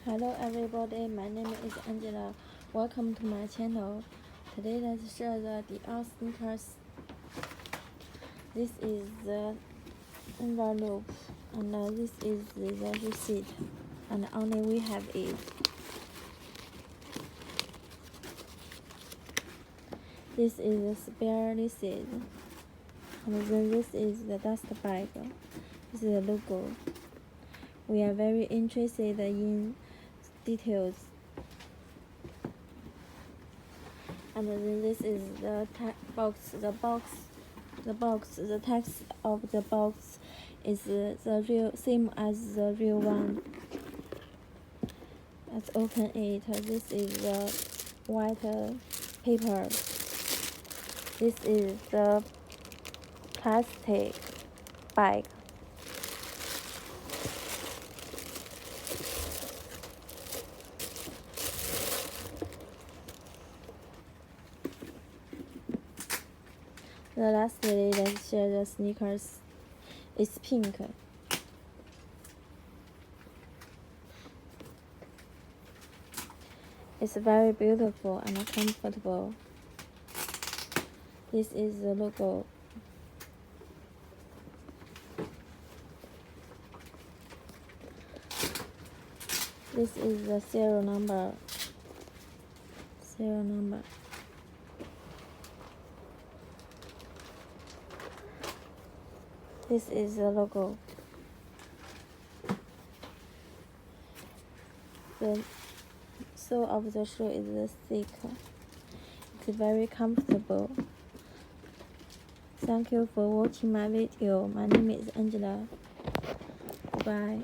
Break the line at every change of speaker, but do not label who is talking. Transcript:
Hello everybody, my name is Angela. Welcome to my channel. Today let's share the Dior sneakers. This is the envelope and this is the receipt, and only we have it. This is the spare receipt, and then this is the dust bag. This is the logo. We are very interested in details. And then this is the box. The text of the box is the real same as the real one. Let's open it. This is the white paper. This is the plastic bag. Lastly, let's share the sneakers. It's pink. It's very beautiful and comfortable. This is the logo. This is the serial number. This is the logo. The sole of the shoe is thick. It's very comfortable. Thank you for watching my video. My name is Angela. Goodbye.